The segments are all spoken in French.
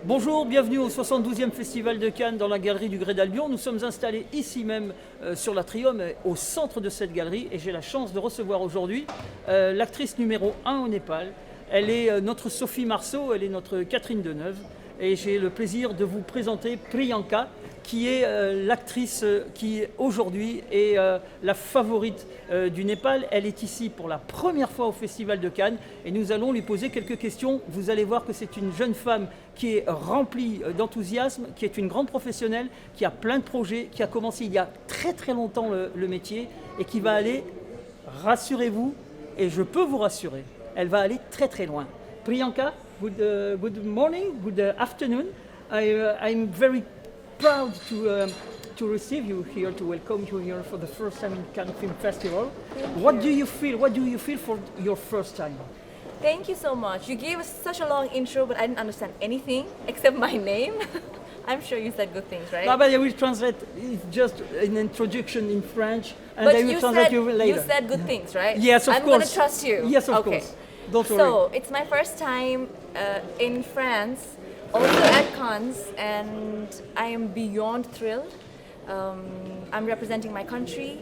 Bonjour, bienvenue au 72e Festival de Cannes dans la galerie du Grès d'Albion. Nous sommes installés ici même sur l'Atrium, au centre de cette galerie, et j'ai la chance de recevoir aujourd'hui l'actrice numéro 1 au Népal. Elle est notre Sophie Marceau, elle est notre Catherine Deneuve, et j'ai le plaisir de vous présenter Priyanka, qui est l'actrice qui aujourd'hui est la favorite du Népal. Elle est ici pour la première fois au Festival de Cannes et nous allons lui poser quelques questions. Vous allez voir que c'est une jeune femme qui est remplie d'enthousiasme, qui est une grande professionnelle, qui a plein de projets, qui a commencé il y a très très longtemps le métier et qui va aller, rassurez-vous, et je peux vous rassurer, elle va aller très très loin. Priyanka, good morning, good afternoon. I'm very proud to receive you here, to welcome you here for the first time in Cannes Film Festival. What do you feel? What do you feel for your first time? Thank you so much. You gave us such a long intro, but I didn't understand anything except my name. I'm sure you said good things, right? No, but I will translate. It's just an introduction in French, and but I will translate you later. You said good things, right? Yes, of I'm course. I'm going to trust you. Yes, of okay. course. Don't worry. So, it's my first time in France, also at Cannes, and I am beyond thrilled. I'm representing my country.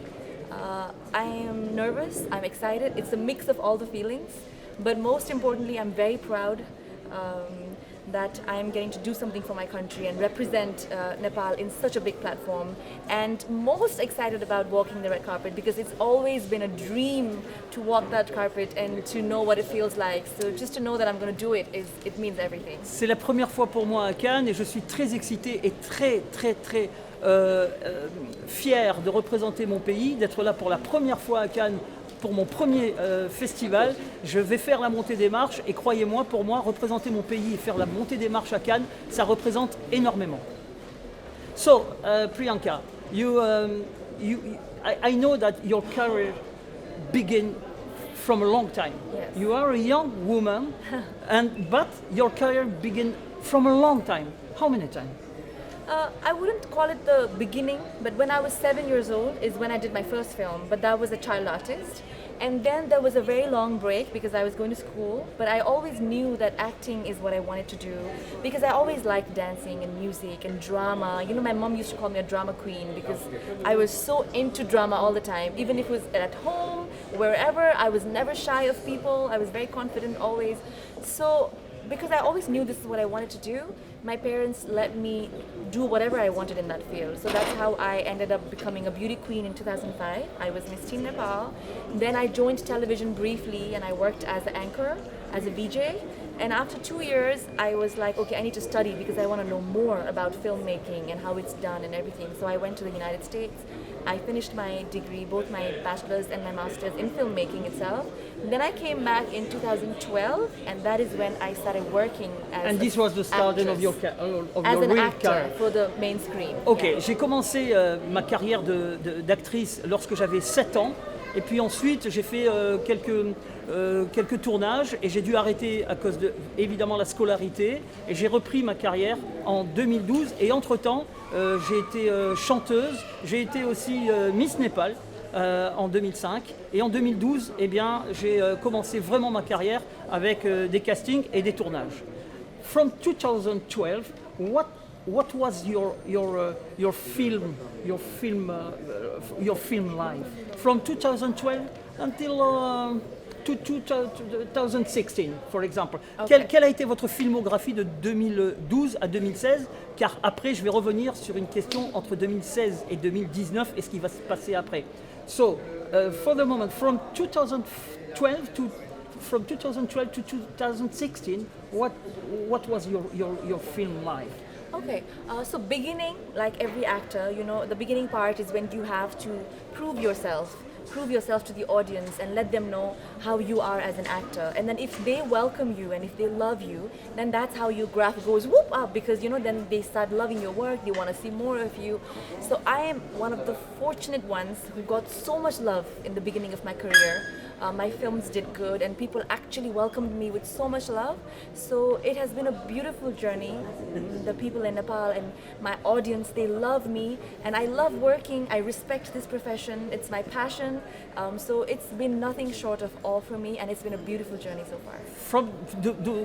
I am nervous, I'm excited. It's a mix of all the feelings. But most importantly, I'm very proud that I'm getting to do something for my country and represent Nepal in such a big platform. And most excited about walking the red carpet because it's always been a dream to walk that carpet and to know what it feels like. So just to know that I'm going to do it, it means everything. C'est la première fois pour moi à Cannes et je suis très excité et très fier de représenter mon pays, d'être là pour la première fois à Cannes pour mon premier festival. Je vais faire la montée des marches et croyez-moi, pour moi, représenter mon pays et faire la montée des marches à Cannes, ça représente énormément. So, Priyanka, I know that your career began from a long time. Yes. You are a young woman, but your career began from a long time. How many times? I wouldn't call it the beginning, but when I was 7 years old is when I did my first film, but that was a child artist. And then there was a very long break because I was going to school, but I always knew that acting is what I wanted to do because I always liked dancing and music and drama. You know, my mom used to call me a drama queen because I was so into drama all the time. Even if it was at home, wherever, I was never shy of people. I was very confident always. So because I always knew this is what I wanted to do, my parents let me do whatever I wanted in that field. So that's how I ended up becoming a beauty queen in 2005. I was Miss Teen Nepal. Then I joined television briefly and I worked as an anchor, as a VJ. And after 2 years, I was like, okay, I need to study because I want to know more about filmmaking and how it's done and everything. So I went to the United States. I finished my degree, both my bachelor's and my master's in filmmaking itself. Then I came back in 2012, and that is when I started working as And this was the start of your as an real actor career. for the main screen. Ok, Yeah. j'ai commencé ma carrière d'actrice lorsque j'avais 7 ans. Et puis ensuite, j'ai fait quelques tournages et j'ai dû arrêter à cause de, évidemment, la scolarité. Et j'ai repris ma carrière en 2012. Et entre-temps, j'ai été chanteuse. J'ai été aussi Miss Népal en 2005. Et en 2012, eh bien, j'ai commencé vraiment ma carrière avec des castings et des tournages. From 2012, what was your film life from 2012 until to 2016, for example? Okay. Quelle a été votre filmographie de 2012 à 2016? Car après, je vais revenir sur une question entre 2016 et 2019 et ce qui va se passer après. So, for the moment, from 2012 to 2016, what was your film life? Okay, so beginning, like every actor, you know, the beginning part is when you have to prove yourself to the audience and let them know how you are as an actor. And then if they welcome you and if they love you, then that's how your graph goes whoop up because, you know, then they start loving your work, they want to see more of you. So I am one of the fortunate ones who got so much love in the beginning of my career. my films did good, and people actually welcomed me with so much love. So it has been a beautiful journey. The people in Nepal and my audience, they love me, and I love working. I respect this profession. It's my passion. So it's been nothing short of all for me, and it's been a beautiful journey so far.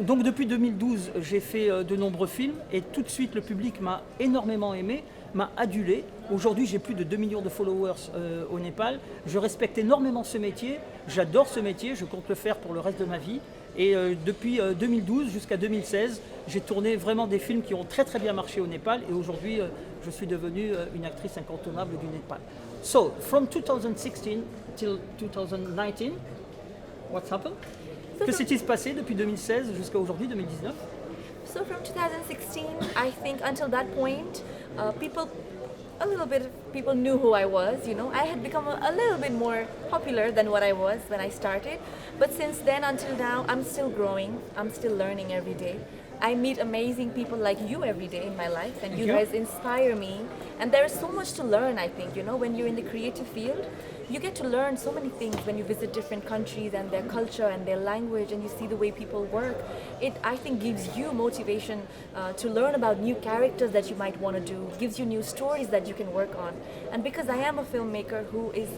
Donc depuis 2012, j'ai fait de nombreux films et tout de suite le public m'a énormément aimé, m'a adulé. Aujourd'hui, j'ai plus de 2 millions de followers au Népal. Je respecte énormément ce métier, j'adore ce métier, je compte le faire pour le reste de ma vie. Et depuis 2012 jusqu'à 2016, j'ai tourné vraiment des films qui ont très très bien marché au Népal. Et aujourd'hui, je suis devenue une actrice incontournable du Népal. So, from 2016 till 2019, what's happened? Que s'est-il passé depuis 2016 jusqu'à aujourd'hui, 2019? So from 2016, I think until that point, people knew who I was, you know. I had become a little bit more popular than what I was when I started. But since then until now, I'm still growing. I'm still learning every day. I meet amazing people like you every day in my life, and you guys inspire me. And there is so much to learn, I think, you know, when you're in the creative field. You get to learn so many things when you visit different countries and their culture and their language, and you see the way people work. It, I think, gives you motivation to learn about new characters that you might want to do, gives you new stories that you can work on. And because I am a filmmaker who is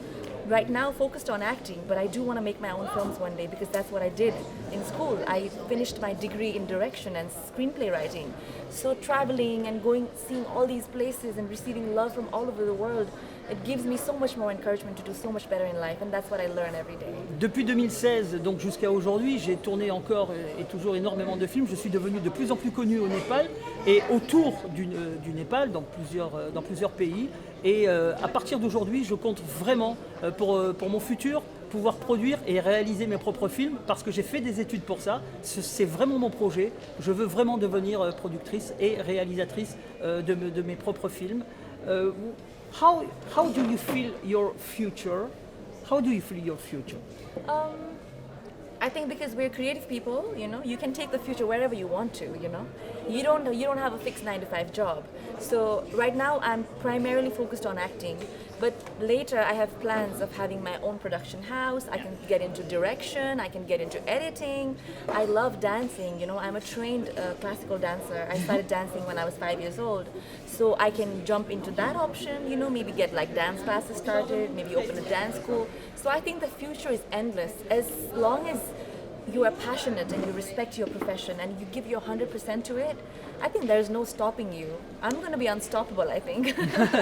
right now focused on acting, but I do want to make my own films one day, because that's what I did in school. I finished my degree in direction and screenplay writing. So traveling and going, seeing all these places and receiving love from all over the world, it gives me so much more encouragement to do so much better in life, and that's what I learn every day. Depuis 2016, donc jusqu'à aujourd'hui, j'ai tourné encore et toujours énormément de films. Je suis devenu de plus en plus connu au Népal et autour du Népal, dans plusieurs pays. Et à partir d'aujourd'hui, je compte vraiment pour mon futur pouvoir produire et réaliser mes propres films, parce que j'ai fait des études pour ça. C'est vraiment mon projet. Je veux vraiment devenir productrice et réalisatrice de mes propres films. How do you feel your future? How do you feel your future? I think because we're creative people, you know, you can take the future wherever you want to, you know. You don't have a fixed 9-to-5 job. So right now I'm primarily focused on acting, but later I have plans of having my own production house. I can get into direction, I can get into editing. I love dancing, you know. I'm a trained classical dancer. I started dancing when I was 5 years old. So I can jump into that option, you know, maybe get like dance classes started, maybe open a dance school. So I think the future is endless, as long as you are passionate and you respect your profession and you give your 100% to it. I think there's no stopping you. I'm going to be unstoppable, I think.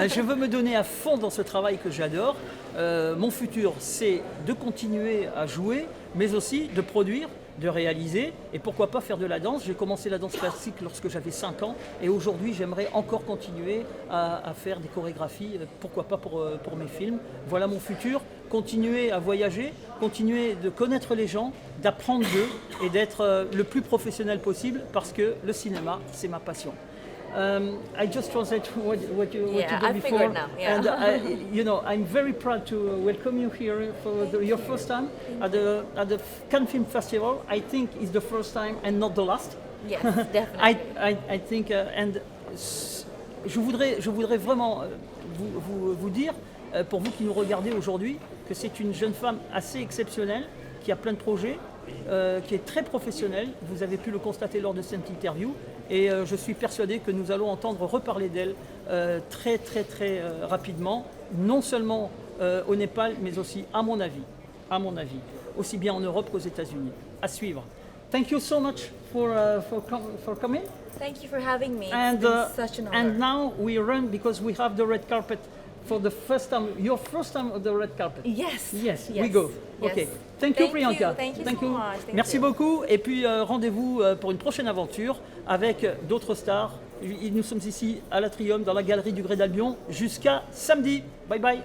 Je veux me donner à fond dans ce travail que j'adore. Mon futur, c'est de continuer à jouer, mais aussi de produire, de réaliser, et pourquoi pas faire de la danse. J'ai commencé la danse classique lorsque j'avais 5 ans, et aujourd'hui j'aimerais encore continuer à faire des chorégraphies, pourquoi pas pour mes films. Voilà mon futur, continuer à voyager, continuer de connaître les gens, d'apprendre d'eux et d'être le plus professionnel possible, parce que le cinéma, c'est ma passion. I just translate what you did I before, figured now. Yeah. And you know, I'm very proud to welcome you here for your first time at the Cannes Film Festival. I think it's the first time and not the last. Yes, definitely. I think, and je voudrais vraiment vous dire, pour vous qui nous regardez aujourd'hui, que c'est une jeune femme assez exceptionnelle, qui a plein de projets, qui est très professionnelle. Vous avez pu le constater lors de cette interview. Et je suis persuadé que nous allons entendre reparler d'elle très rapidement, non seulement au Népal, mais aussi à mon avis, aussi bien en Europe qu'aux États-Unis. À suivre. Thank you so much for coming. Thank you for having me. And, it's been such an honor. And now we run because we have the red carpet for the first time, your first time on the red carpet. Yes. We go. Yes. Okay. Thank you, Thank Priyanka. you. Thank you so much. Thank Merci you. beaucoup. Et puis rendez-vous pour une prochaine aventure avec d'autres stars. Nous sommes ici à l'Atrium, dans la galerie du Grès d'Albion, jusqu'à samedi. Bye bye.